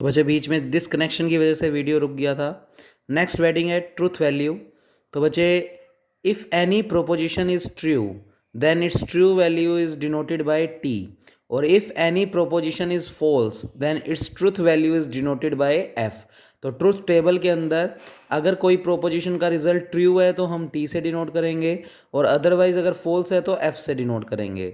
तो बच्चे बीच में डिसकनेक्शन की वजह से वीडियो रुक गया था। नेक्स्ट वेडिंग है ट्रूथ वैल्यू। तो बच्चे if any proposition is true then its true value is denoted by T, और if any proposition is false then its truth value is denoted by F. तो truth table के अंदर अगर कोई proposition का result true है तो हम टी से डिनोट करेंगे, और अदरवाइज अगर फॉल्स है तो एफ से डिनोट करेंगे।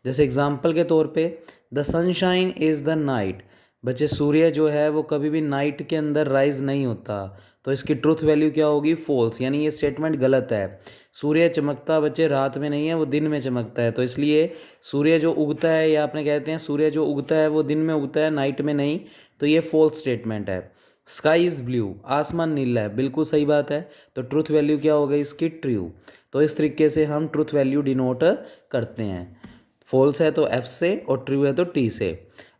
जैसे एग्जांपल के तौर पे the sunshine is the night. बच्चे सूर्य जो है वो कभी भी नाइट के अंदर राइज नहीं होता, तो इसकी ट्रूथ वैल्यू क्या होगी? फॉल्स, यानी ये स्टेटमेंट गलत है। सूर्य चमकता बच्चे रात में नहीं है, वो दिन में चमकता है, तो इसलिए सूर्य जो उगता है, या आपने कहते हैं सूर्य जो उगता है वो दिन में उगता है, नाइट में नहीं, तो ये फॉल्स स्टेटमेंट है। स्काई इज़ ब्लू, आसमान नीला है, बिल्कुल सही बात है, तो ट्रूथ वैल्यू क्या हो गई इसकी? ट्रू। तो इस तरीके से हम ट्रूथ वैल्यू डिनोट करते हैं। फॉल्स है तो एफ से और ट्रू है तो टी से।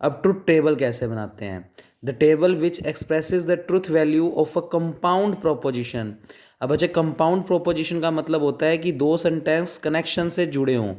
अब ट्रूथ टेबल कैसे बनाते हैं? The table which expresses the truth value of a compound proposition. अब बच्चे कंपाउंड प्रोपोजिशन का मतलब होता है कि दो सेंटेंस कनेक्शन से जुड़े हों।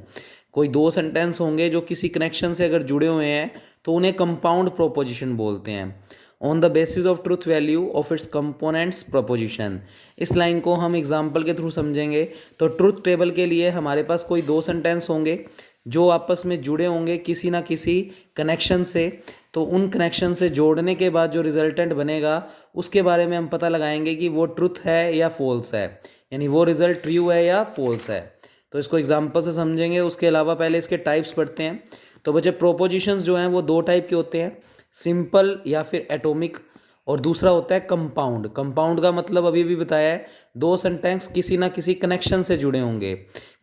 कोई दो सेंटेंस होंगे जो किसी कनेक्शन से अगर जुड़े हुए हैं तो उन्हें कंपाउंड प्रोपोजिशन बोलते हैं। On the basis of truth value of its components proposition. इस लाइन को हम एग्जाम्पल के थ्रू समझेंगे। तो ट्रूथ टेबल के लिए हमारे पास कोई दो सेंटेंस होंगे जो आपस में जुड़े होंगे किसी ना किसी कनेक्शन से, तो उन कनेक्शन से जोड़ने के बाद जो रिजल्टेंट बनेगा उसके बारे में हम पता लगाएंगे कि वो ट्रुथ है या फॉल्स है, यानी वो रिजल्ट ट्रू है या फॉल्स है। तो इसको एग्जांपल से समझेंगे। उसके अलावा पहले इसके टाइप्स पढ़ते हैं। तो बच्चे प्रोपोजिशंस जो हैं वो दो टाइप के होते हैं, सिंपल या फिर एटॉमिक, और दूसरा होता है कंपाउंड। कंपाउंड का मतलब अभी भी बताया है, दो सेंटेंस किसी ना किसी कनेक्शन से जुड़े होंगे।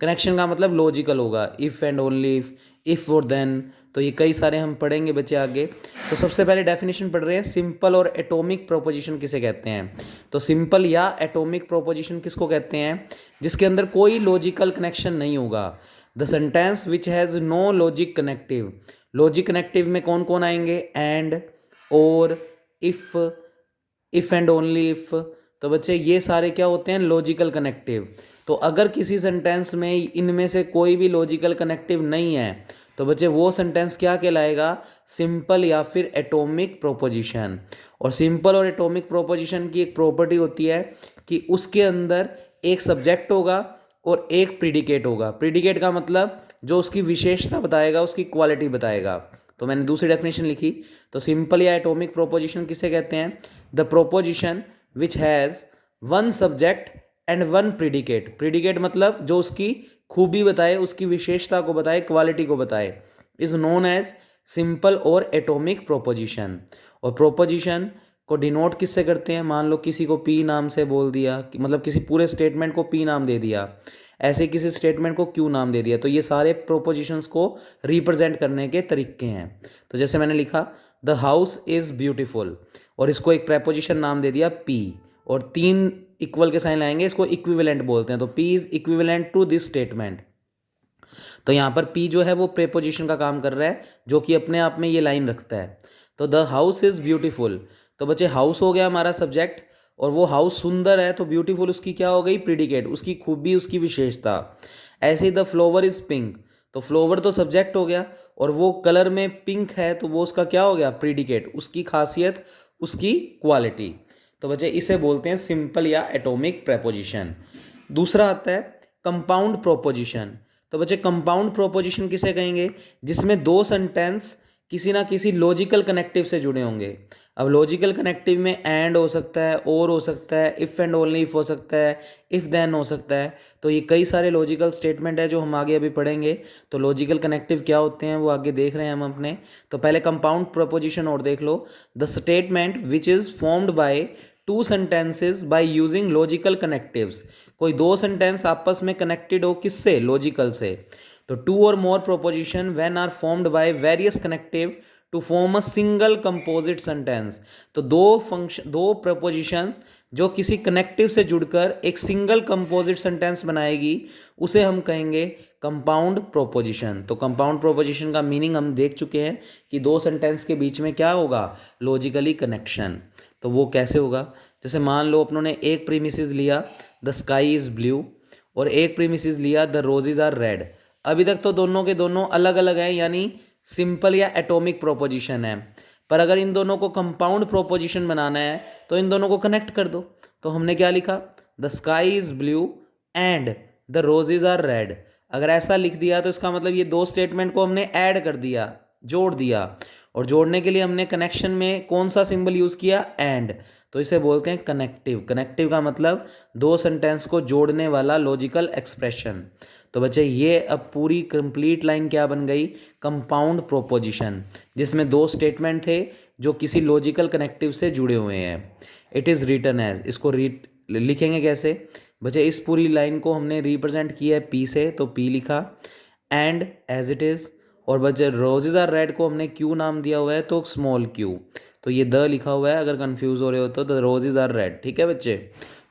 कनेक्शन का मतलब लॉजिकल होगा, इफ़ एंड ओनली इफ़ और देन। तो ये कई सारे हम पढ़ेंगे बच्चे आगे। तो सबसे पहले डेफिनेशन पढ़ रहे हैं, सिंपल और एटॉमिक प्रोपोजिशन किसे कहते हैं। तो सिंपल या एटॉमिक प्रोपोजिशन किसको कहते हैं? जिसके अंदर कोई लॉजिकल कनेक्शन नहीं होगा। The sentence which has no logic connective. Logic connective में कौन कौन आएंगे? एंड, और, इफ़ एंड ओनली इफ़। तो बच्चे ये सारे क्या होते हैं? Logical connective. तो अगर किसी सेंटेंस में इनमें से कोई भी लॉजिकल कनेक्टिव नहीं है तो बच्चे वो सेंटेंस क्या कहलाएगा? सिंपल या फिर एटॉमिक प्रोपोजिशन। और सिंपल और एटॉमिक प्रोपोजिशन की एक प्रॉपर्टी होती है कि उसके अंदर एक सब्जेक्ट होगा और एक प्रीडिकेट होगा। प्रीडिकेट का मतलब जो उसकी विशेषता बताएगा, उसकी क्वालिटी बताएगा। तो मैंने दूसरी डेफिनेशन लिखी। तो सिंपल या एटॉमिक प्रोपोजिशन किसे कहते हैं? The proposition which has one subject and one predicate. Predicate मतलब जो उसकी खूबी बताए, उसकी विशेषता को बताए, क्वालिटी को बताए, इज नोन एज सिंपल और एटॉमिक प्रोपोजिशन। और प्रोपोजिशन को डिनोट किससे करते हैं? मान लो किसी को पी नाम से बोल दिया, मतलब किसी पूरे स्टेटमेंट को पी नाम दे दिया, ऐसे किसी स्टेटमेंट को क्यू नाम दे दिया, तो ये सारे प्रोपोजिशंस को रिप्रेजेंट करने के तरीके हैं। तो जैसे मैंने लिखा द हाउस इज़ ब्यूटीफुल, और इसको एक प्रेपोजिशन नाम दे दिया पी, और तीन इक्वल के साइन लाएंगे, इसको इक्विवेलेंट बोलते हैं। तो p is equivalent to this statement. तो यहाँ पर पी जो है वो प्रेपोजिशन का काम कर रहा है, जो कि अपने आप में ये लाइन रखता है। तो द हाउस इज़ ब्यूटीफुल, तो बच्चे हाउस हो गया हमारा सब्जेक्ट, और वो हाउस सुंदर है, तो ब्यूटीफुल उसकी क्या हो गई? प्रीडिकेट, उसकी खूबी, उसकी विशेषता। ऐसे ही द फ्लावर इज़ पिंक, तो फ्लावर तो सब्जेक्ट हो गया, और वो कलर में पिंक है, तो वो उसका क्या हो गया? प्रीडिकेट, उसकी खासियत, उसकी क्वालिटी। तो बच्चे इसे बोलते हैं सिंपल या एटॉमिक प्रेपोजिशन। दूसरा आता है कंपाउंड प्रोपोजिशन। तो बच्चे कंपाउंड प्रोपोजिशन किसे कहेंगे? जिसमें दो सेंटेंस किसी ना किसी लॉजिकल कनेक्टिव से जुड़े होंगे। अब लॉजिकल कनेक्टिव में एंड हो सकता है, और हो सकता है, इफ़ एंड ओनली इफ़ हो सकता है, इफ़ देन हो सकता है। तो ये कई सारे लॉजिकल स्टेटमेंट है जो हम आगे अभी पढ़ेंगे। तो लॉजिकल कनेक्टिव क्या होते हैं वो आगे देख रहे हैं हम अपने। तो पहले कंपाउंड प्रोपोजिशन और देख लो। The statement which is formed by two sentences by using logical connectives. कोई दो सेंटेंस आपस में कनेक्टेड हो, किससे? लॉजिकल से। तो टू और more proposition when are formed by various connective to form a single composite sentence. तो दो प्रपोजिशंस जो किसी कनेक्टिव से जुड़कर एक सिंगल कंपोजिट सेंटेंस बनाएगी, उसे हम कहेंगे कंपाउंड प्रोपोजिशन। तो कंपाउंड प्रोपोजिशन का मीनिंग हम देख चुके हैं कि दो सेंटेंस के बीच में क्या होगा? Logically connection. तो वो कैसे होगा? जैसे मान लो अपनों ने एक प्रीमिसिस लिया द स्काई इज़ ब्लू, और एक प्रीमिसिस लिया द रोजेज आर रेड। अभी तक तो दोनों के दोनों अलग अलग हैं, यानी सिंपल या एटॉमिक प्रोपोजिशन है। पर अगर इन दोनों को कंपाउंड प्रोपोजिशन बनाना है तो इन दोनों को कनेक्ट कर दो। तो हमने क्या लिखा, the sky is blue and the roses are red. अगर ऐसा लिख दिया तो इसका मतलब ये दो स्टेटमेंट को हमने ऐड कर दिया, जोड़ दिया, और जोड़ने के लिए हमने कनेक्शन में कौन सा सिंबल यूज़ किया, एंड। तो इसे बोलते हैं कनेक्टिव। कनेक्टिव का मतलब दो सेंटेंस को जोड़ने वाला लॉजिकल एक्सप्रेशन। तो बच्चे ये अब पूरी कंप्लीट लाइन क्या बन गई, कंपाउंड प्रोपोजिशन, जिसमें दो स्टेटमेंट थे जो किसी लॉजिकल कनेक्टिव से जुड़े हुए हैं। इट इज़ रिटन एज, इसको लिखेंगे कैसे बच्चे, इस पूरी लाइन को हमने रिप्रेजेंट किया है पी से, तो पी लिखा, एंड एज इट इज़। और बच्चे रोजेज आर रेड को हमने क्यू नाम दिया हुआ है, तो स्मॉल क्यू, तो ये द लिखा हुआ है, अगर कंफ्यूज हो रहे हो तो द रोजेज आर रेड। ठीक है बच्चे,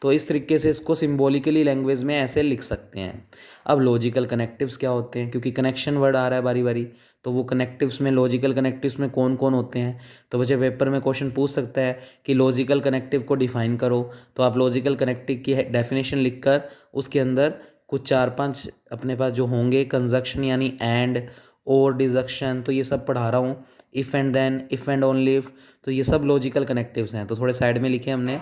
तो इस तरीके से इसको सिंबॉलिकली लैंग्वेज में ऐसे लिख सकते हैं। अब लॉजिकल कनेक्टिव्स क्या होते हैं, क्योंकि कनेक्शन वर्ड आ रहा है बारी बारी, तो वो कनेक्टिव्स में, लॉजिकल कनेक्टिव्स में कौन कौन होते हैं। तो बच्चे पेपर में क्वेश्चन पूछ सकता है कि लॉजिकल कनेक्टिव को डिफाइन करो, तो आप लॉजिकल कनेक्टिव की डेफिनेशन लिखकर उसके अंदर कुछ 4-5 अपने पास जो होंगे, कंजक्शन यानी एंड, और डिजक्शन, तो ये सब पढ़ा रहा हूँ, if and then, if and only if, तो ये सब लॉजिकल कनेक्टिव्स हैं। तो थोड़े साइड में लिखे हमने।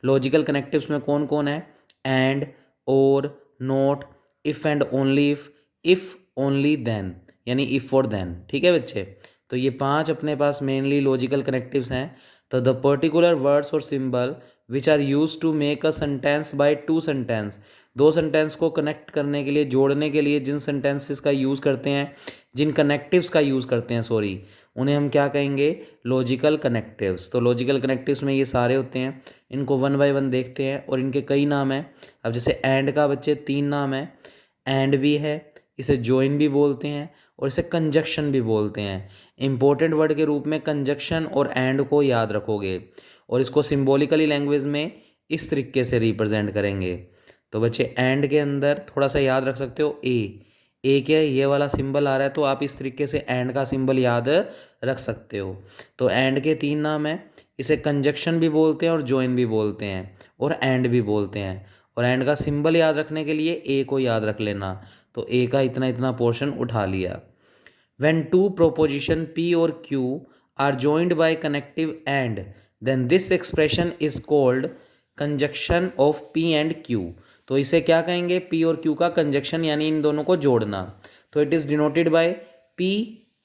लॉजिकल कनेक्टिव्स में कौन कौन है, एंड, और, not, if and only if only then, यानी इफ़ और देन। ठीक है बच्चे, तो ये 5 अपने पास मेनली लॉजिकल कनेक्टिव्स हैं। तो द पर्टिकुलर वर्ड्स और symbol which are use to make a sentence by two sentence, दो सेंटेंस को कनेक्ट करने के लिए, जोड़ने के लिए जिन सेंटेंसेस का यूज़ करते हैं, जिन कनेक्टिव्स का यूज़ करते हैं सॉरी, उन्हें हम क्या कहेंगे, लॉजिकल कनेक्टिव्स। तो लॉजिकल कनेक्टिव्स में ये सारे होते हैं, इनको वन बाय वन देखते हैं, और इनके कई नाम हैं। अब जैसे एंड का बच्चे 3 नाम है, एंड भी है, इसे जॉइन भी बोलते हैं, और इसे कंजक्शन भी बोलते हैं। इंपॉर्टेंट वर्ड के रूप में कंजक्शन और एंड को याद रखोगे, और इसको सिंबॉलिकली लैंग्वेज में इस तरीके से रिप्रेजेंट करेंगे। तो बच्चे एंड के अंदर थोड़ा सा याद रख सकते हो, ए क्या है, ये वाला सिंबल आ रहा है, तो आप इस तरीके से एंड का सिंबल याद रख सकते हो। तो एंड के 3 नाम हैं, इसे कंजक्शन भी बोलते हैं, और जॉइन भी बोलते हैं, और एंड भी बोलते हैं। और एंड का सिंबल याद रखने के लिए ए को याद रख लेना, तो ए का इतना इतना पोर्शन उठा लिया। When two proposition P or Q are joined by connective and, then this expression is called conjunction of P and Q। तो इसे क्या कहेंगे, P और Q का कंजक्शन, यानी इन दोनों को जोड़ना। तो it is denoted by P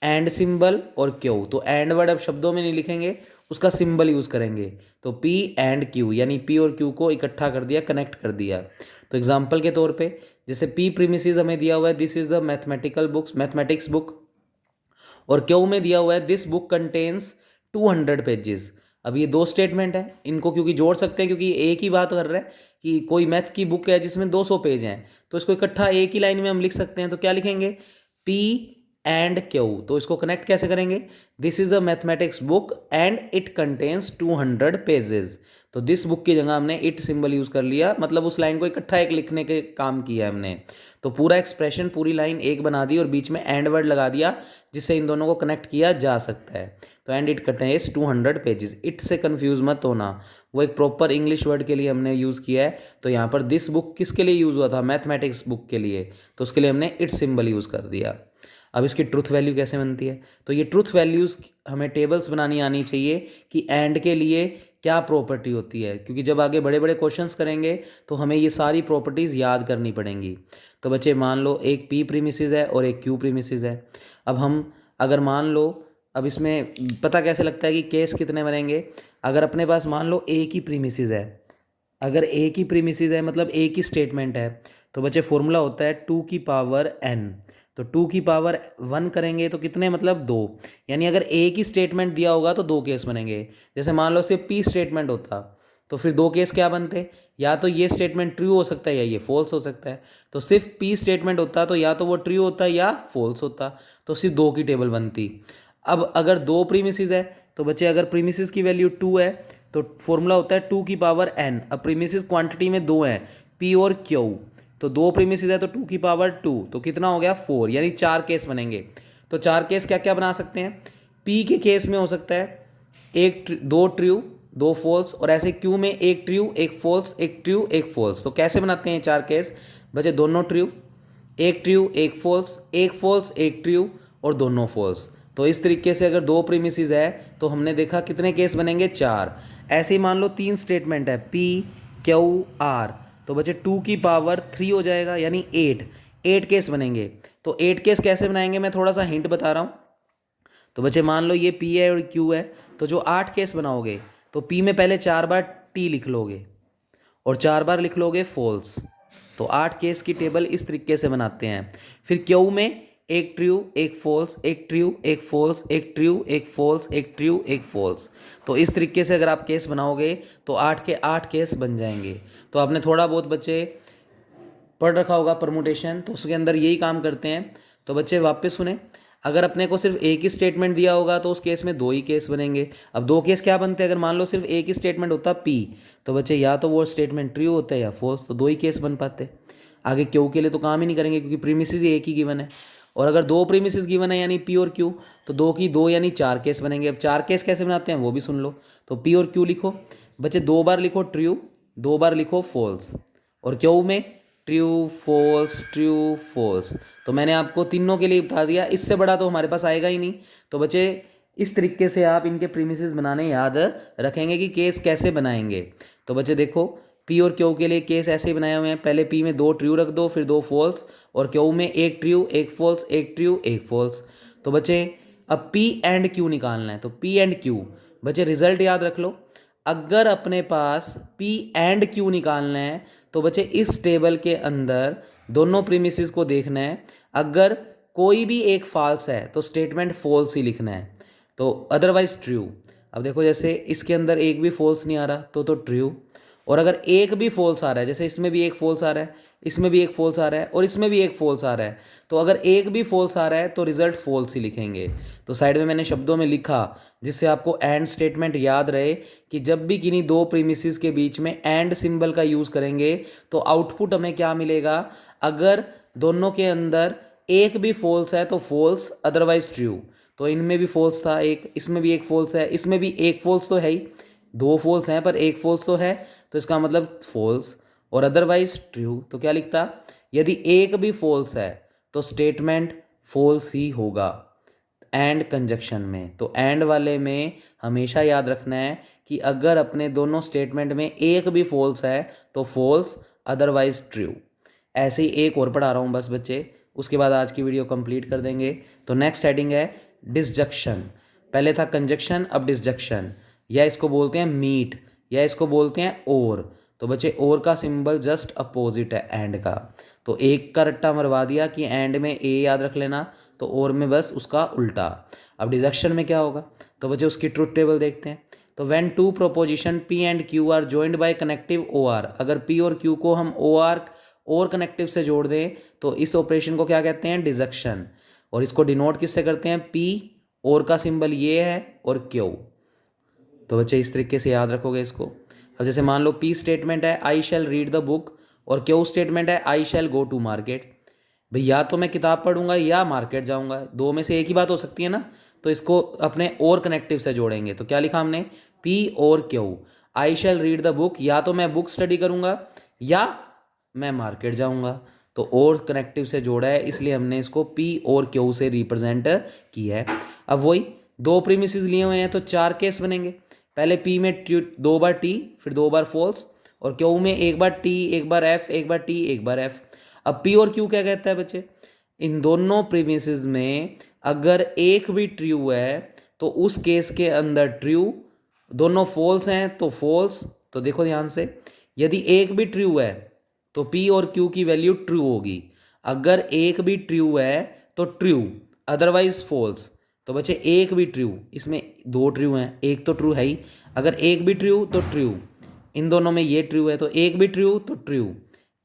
and symbol और Q। तो एंड वर्ड अब शब्दों में नहीं लिखेंगे, उसका सिंबल यूज़ करेंगे। तो P एंड Q, यानी P और Q को इकट्ठा कर दिया, कनेक्ट कर दिया। तो एग्जाम्पल के तौर पे जैसे P प्रीमिसेस हमें दिया हुआ है, this is a mathematical books, mathematics book, और क्यों में दिया हुआ है दिस बुक कंटेन्स 200 पेजेस। अब ये दो स्टेटमेंट है, इनको क्योंकि जोड़ सकते हैं, क्योंकि एक ही बात कर रहा है कि कोई मैथ की बुक है जिसमें 200 पेज हैं, तो इसको इकट्ठा एक ही लाइन में हम लिख सकते हैं। तो क्या लिखेंगे, पी एंड क्यू। तो इसको कनेक्ट कैसे करेंगे, this is a mathematics book and it contains 200 pages. तो दिस बुक की जगह हमने इट सिंबल यूज कर लिया, मतलब उस लाइन को इकट्ठा एक लिखने के काम किया हमने। तो पूरा एक्सप्रेशन, पूरी लाइन एक बना दी, और बीच में एंड वर्ड लगा दिया, जिससे इन दोनों को कनेक्ट किया जा सकता है। तो and it contains 200 pages. It से कंफ्यूज मत होना, वो एक प्रॉपर इंग्लिश वर्ड के लिए हमने यूज़ किया है। तो यहाँ पर दिस बुक किसके लिए यूज़ हुआ था, मैथमेटिक्स बुक के लिए, तो उसके लिए हमने इट सिंबल यूज़ कर दिया। अब इसकी ट्रुथ वैल्यू कैसे बनती है, तो ये ट्रुथ वैल्यूज़ हमें टेबल्स बनानी आनी चाहिए कि एंड के लिए क्या प्रॉपर्टी होती है, क्योंकि जब आगे बड़े बड़े क्वेश्चंस करेंगे तो हमें ये सारी प्रॉपर्टीज़ याद करनी पड़ेंगी। तो बच्चे मान लो एक पी प्रीमिसेस है और एक क्यू प्रीमिसेस है। अब हम अगर मान लो, अब इसमें पता कैसे लगता है कि केस कितने बनेंगे, अगर अपने पास मान लो एक ही प्रीमिसेस है, अगर एक ही प्रीमिसेस है मतलब एक ही स्टेटमेंट है, तो बच्चे फॉर्मूला होता है 2 की पावर n। तो 2 की पावर 1 करेंगे तो कितने, मतलब 2, यानी अगर एक ही स्टेटमेंट दिया होगा तो 2 केस बनेंगे। जैसे मान लो सिर्फ पी स्टेटमेंट होता तो फिर 2 केस क्या बनते, या तो ये स्टेटमेंट ट्रू हो सकता है या ये फॉल्स हो सकता है। तो सिर्फ पी स्टेटमेंट होता तो या तो वो ट्रू होता या फॉल्स होता, तो सिर्फ 2 की टेबल बनती। अब अगर 2 प्रीमिसेस है, तो बच्चे अगर प्रीमिसेस की वैल्यू 2 है तो फॉर्मूला होता है 2 की पावर n। अब प्रीमिसेस क्वांटिटी में 2 हैं, पी और क्यू, तो 2 प्रीमिसेस है तो 2 की पावर 2, तो कितना हो गया 4, यानी 4 केस बनेंगे। तो 4 केस क्या क्या बना सकते हैं, पी के केस में हो सकता है 2 ट्रू 2 फॉल्स, और ऐसे क्यू में 1 ट्रू 1 फॉल्स, 1 ट्रू 1 फॉल्स। तो कैसे बनाते हैं 4 केस, बच्चे दोनों true, 1 true 1 false, 1 false 1 true, और दोनों फॉल्स। तो इस तरीके से अगर दो प्रीमिसेस है तो हमने देखा कितने केस बनेंगे, 4। ऐसे ही मान लो 3 स्टेटमेंट है, P Q R, तो बचे 2 की पावर 3 हो जाएगा, यानी 8 केस बनेंगे। तो 8 केस कैसे बनाएंगे, मैं थोड़ा सा हिंट बता रहा हूँ। तो बच्चे मान लो ये P है और Q है, तो जो 8 केस बनाओगे तो P में पहले 4 बार T लिख लोगे और 4 बार लिख लोगे फॉल्स। तो 8 केस की टेबल इस तरीके से बनाते हैं। फिर क्यू में एक ट्रू एक फॉल्स, एक ट्रू एक फॉल्स, एक ट्रू एक फॉल्स, एक ट्रू एक फॉल्स। तो इस तरीके से अगर आप केस बनाओगे तो 8 के 8 केस बन जाएंगे। तो आपने थोड़ा बहुत बच्चे पढ़ रखा होगा परमुटेशन, तो उसके अंदर यही काम करते हैं। तो बच्चे वापस सुने, अगर अपने को सिर्फ एक ही स्टेटमेंट दिया होगा तो उस केस में 2 ही केस बनेंगे। अब 2 केस क्या बनते हैं, अगर मान लो सिर्फ एक ही स्टेटमेंट होता P, तो बच्चे या तो वो स्टेटमेंट ट्रू होता है या फॉल्स, तो 2 ही केस बन पाते। आगे क्यू के लिए तो काम ही नहीं करेंगे क्योंकि प्रीमिसेस ही एक ही गिवन है। और अगर 2 प्रीमिसेस गिवन है यानी P और Q, तो 2 की 2 यानी 4 केस बनेंगे। अब 4 केस कैसे बनाते हैं वो भी सुन लो। तो P और Q लिखो बच्चे, 2 बार लिखो ट्रू, 2 बार लिखो फॉल्स, और क्यू में ट्रू फॉल्स। तो मैंने आपको तीनों के लिए बता दिया, इससे बड़ा तो हमारे पास आएगा ही नहीं। तो बच्चे इस तरीके से आप इनके प्रीमिसेस बनाने याद रखेंगे कि केस कैसे बनाएंगे। तो बच्चे देखो, P और Q के लिए केस ऐसे ही बनाए हुए हैं। पहले P में 2 ट्रू रख दो, फिर 2 फॉल्स, और Q में एक ट्रू एक फॉल्स, एक ट्रू एक फॉल्स। तो बच्चे अब P एंड Q निकालना है। तो P एंड Q बच्चे रिजल्ट याद रख लो। अगर अपने पास P एंड Q निकालना है तो बच्चे इस टेबल के अंदर दोनों प्रीमिसेस को देखना है। अगर कोई भी एक फॉल्स है तो स्टेटमेंट फॉल्स ही लिखना है, तो अदरवाइज ट्रू। अब देखो जैसे इसके अंदर एक भी फॉल्स नहीं आ रहा तो ट्रू, और अगर एक भी फॉल्स आ रहा है, जैसे इसमें भी एक फॉल्स आ रहा है, इसमें भी एक फॉल्स आ रहा है, और इसमें भी एक फॉल्स आ रहा है, तो अगर एक भी फॉल्स आ रहा है तो रिजल्ट फॉल्स ही लिखेंगे। तो साइड में मैंने शब्दों में लिखा जिससे आपको एंड स्टेटमेंट याद रहे कि जब भी किन्हीं दो प्रीमिसेस के बीच में एंड सिंबल का यूज़ करेंगे तो आउटपुट हमें क्या मिलेगा। अगर दोनों के अंदर एक भी फॉल्स है तो फॉल्स, अदरवाइज ट्रू। तो इनमें भी फॉल्स था एक, इसमें भी एक फॉल्स है, इसमें भी एक फॉल्स तो है ही, 2 फॉल्स हैं पर एक फॉल्स तो है, तो इसका मतलब फॉल्स, और अदरवाइज ट्रू। तो क्या लिखता, यदि एक भी फॉल्स है तो स्टेटमेंट फॉल्स ही होगा एंड कंजक्शन में। तो एंड वाले में हमेशा याद रखना है कि अगर अपने दोनों स्टेटमेंट में एक भी फॉल्स है तो फॉल्स, अदरवाइज ट्रू। ऐसे ही एक और पढ़ा रहा हूँ बस बच्चे, उसके बाद आज की वीडियो कंप्लीट कर देंगे। तो नेक्स्ट हेडिंग है डिसजंक्शन। पहले था कंजक्शन, अब डिसजंक्शन, या इसको बोलते हैं मीट, या इसको बोलते हैं और। तो बच्चे और का सिंबल जस्ट अपोजिट है एंड का, तो एक का रट्टा मरवा दिया कि एंड में ए याद रख लेना, तो और में बस उसका उल्टा। अब डिसजंक्शन में क्या होगा, तो बच्चे उसकी ट्रुथ टेबल देखते हैं। तो when two proposition P and Q are joined by connective OR, अगर P और Q को हम OR और कनेक्टिव से जोड़ दें तो इस ऑपरेशन को क्या कहते हैं, डिसजंक्शन। और इसको डिनोट किससे करते हैं, P और का सिंबल ये है और Q। तो बच्चे इस तरीके से याद रखोगे इसको। अब जैसे मान लो P स्टेटमेंट है आई शैल रीड द बुक, और Q स्टेटमेंट है आई शैल गो टू मार्केट। भाई या तो मैं किताब पढ़ूंगा या मार्केट जाऊंगा, दो में से एक ही बात हो सकती है ना। तो इसको अपने और कनेक्टिव से जोड़ेंगे, तो क्या लिखा हमने, P और Q। I shall read the book, या तो मैं बुक स्टडी करूंगा या मैं मार्केट जाऊंगा, तो और कनेक्टिव से जोड़ा है इसलिए हमने इसको P और Q से रिप्रेजेंट किया है। अब वही दो प्रीमिसेस लिए हुए हैं तो 4 केस बनेंगे। पहले P में 2 बार T, फिर 2 बार फॉल्स, और Q में एक बार T, एक बार F, एक बार T, एक बार F। अब P और Q क्या कहता है बच्चे, इन दोनों प्रीमिसेस में अगर एक भी ट्रू है तो उस केस के अंदर ट्रू, दोनों फॉल्स हैं तो फॉल्स। तो देखो ध्यान से, यदि एक भी ट्रू है तो P और Q की वैल्यू ट्रू होगी। अगर एक भी ट्रू है तो ट्रू, अदरवाइज फॉल्स। तो बच्चे एक भी ट्रू, इसमें 2 ट्रू हैं, एक तो ट्रू है ही, अगर एक भी ट्रू तो ट्रू, इन दोनों में ये ट्रू है तो एक भी ट्रू तो ट्रू,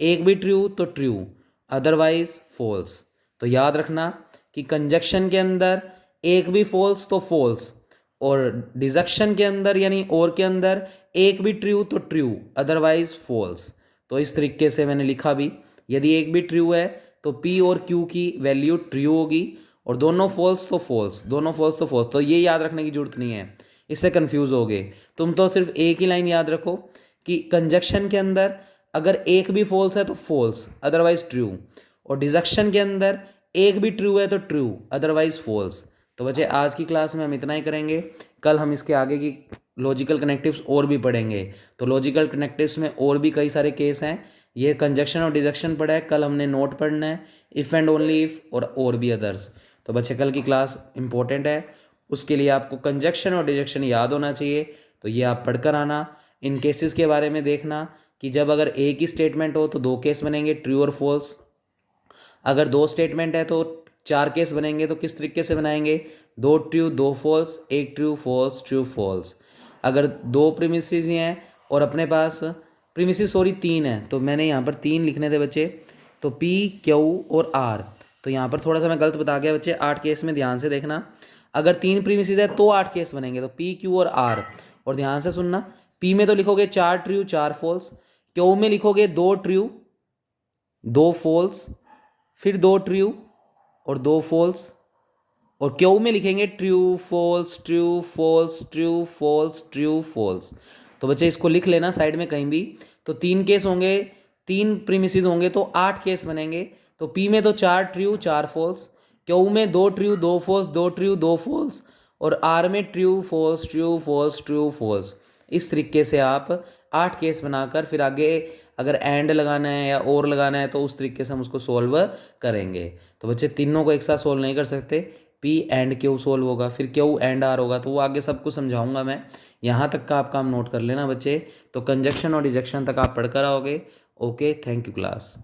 एक भी ट्रू तो ट्रू, अदरवाइज फॉल्स। तो याद रखना कि कंजक्शन के अंदर एक भी फॉल्स तो फॉल्स, और डिसजंक्शन के अंदर यानी और के अंदर एक भी ट्रू तो ट्रू, अदरवाइज फॉल्स। तो इस तरीके से मैंने लिखा भी, यदि एक भी ट्रू है तो P और Q की वैल्यू ट्रू होगी, और दोनों फॉल्स तो फॉल्स, दोनों फॉल्स तो फॉल्स। तो ये याद रखने की जरूरत नहीं है, इससे कंफ्यूज हो गए तुम। तो सिर्फ एक ही लाइन याद रखो कि कंजक्शन के अंदर अगर एक भी फॉल्स है तो फॉल्स, अदरवाइज ट्रू, और डिसजंक्शन के अंदर एक भी ट्रू है तो ट्रू, अदरवाइज फॉल्स। तो बच्चे आज की क्लास में हम इतना ही करेंगे। कल हम इसके आगे की लॉजिकल कनेक्टिव्स और भी पढ़ेंगे। तो लॉजिकल कनेक्टिव्स में और भी कई सारे केस हैं। ये कंजक्शन और डिजक्शन पढ़ा है, कल हमने नोट पढ़ना है, इफ़ एंड ओनली इफ़ और भी अदर्स। तो बच्चे कल की क्लास इंपॉर्टेंट है, उसके लिए आपको कंजक्शन और डिजक्शन याद होना चाहिए। तो ये आप पढ़कर आना। इन केसेस के बारे में देखना कि जब अगर एक ही स्टेटमेंट हो तो दो केस बनेंगे, ट्रू और फॉल्स। अगर दो स्टेटमेंट है तो चार केस बनेंगे। तो किस तरीके से बनाएंगे, दो ट्रू दो फॉल्स, एक ट्रू फॉल्स ट्रू फॉल्स। अगर दो प्रीमिसेस ही हैं और अपने पास प्रीमिसेस तीन है, तो मैंने यहाँ पर तीन लिखने थे बच्चे। तो पी क्यू और आर। तो यहाँ पर थोड़ा सा मैं गलत बता गया बच्चे, 8 केस में ध्यान से देखना। अगर तीन प्रीमिसेस है तो 8 केस बनेंगे, तो पी क्यू और आर। और ध्यान से सुनना, पी में तो लिखोगे 4 ट्रू 4 फॉल्स, क्यू में लिखोगे 2 ट्रू 2 फॉल्स, फिर 2 ट्रू और 2 फॉल्स, और क्यू में लिखेंगे true false true false true false true false. तो बच्चे इसको लिख लेना साइड में कहीं भी। तो तीन केस होंगे, तीन प्रीमिसेस होंगे तो 8 केस बनेंगे। तो पी में तो 4 ट्रू 4 फॉल्स, क्यू में 2 ट्रू 2 फॉल्स 2 ट्रू 2 फॉल्स, और आर में true false true false true false. इस तरीके से आप 8 केस बनाकर फिर आगे अगर एंड लगाना है या और लगाना है तो उस तरीके से हम उसको सोल्व करेंगे। तो बच्चे तीनों को एक साथ सोल्व नहीं कर सकते, पी एंड क्यू सोल्व होगा, फिर क्यू एंड आर होगा। तो वो आगे सब कुछ समझाऊंगा मैं। यहाँ तक का आप काम नोट कर लेना बच्चे। तो कंजक्शन और डिजक्शन तक आप पढ़कर आओगे। Okay, thank you class.